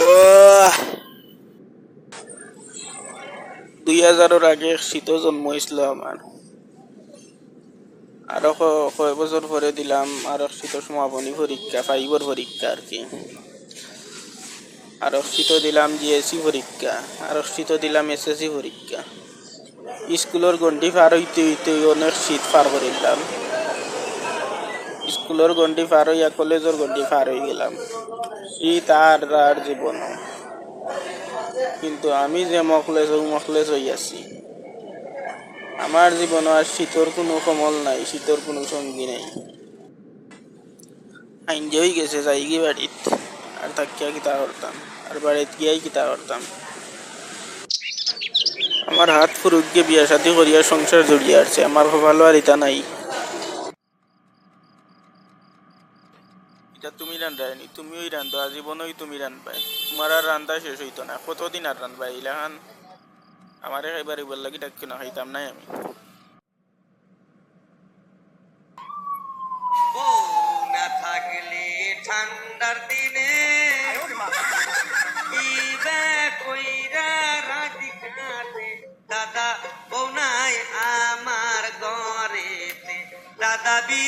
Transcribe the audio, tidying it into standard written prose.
আহ, 2000-এর আগে শীত জন্ম হয়েছিল আমার। আরো কয় বছর পরে দিলাম আরো শীত সমাপনী পরীক্ষা, ফাইভর পরীক্ষা আর কি। আরো শীত দিলাম জিএসসি পরীক্ষা, আরো শীত দিলাম এসএসসি পরীক্ষা। স্কুলের গন্ডি পার হইতে হইতে অনেক শীত পার করে দিলাম। স্কুলের গন্ডি পার হইয়া কলেজের গন্ডি পার হয়ে গেলাম। শীত আর জীবন, কিন্তু আমি যে মকলেজ হইয়াছি। আমার জীবন আর শীতর কোনো কমল নাই, শীতর কোনো সঙ্গী নেই। আইন হয়ে গেছে যাই গিয়ে বাড়িত, আর থাকিয়া কিতা করতাম, আর বাড়িত গিয়াই কিতা করতাম। আমার হাত ফুরুক গিয়ে বিয়া শাদী করিয়া সংসার জড়িয়ে আসছে, আমার ভালো আর ইতা নাই। এটা তুমি রান্ধায়নি, তুমিও রান্ধো, আজীবনই তুমি রান্ধবাই। তোমার আর রান্ধা শেষ হইতো না, কতদিন আর রান্ধবা ইলাহান। আমারে খাইবার এবার লাগি ডাক্কি না খাইতাম নাই আমি। বউ না থাকলে ঠান্ডার দিনে ইবে কইরা রাতি কাটে দাদা, বউ নাই আমার ঘরেতে দাদা বি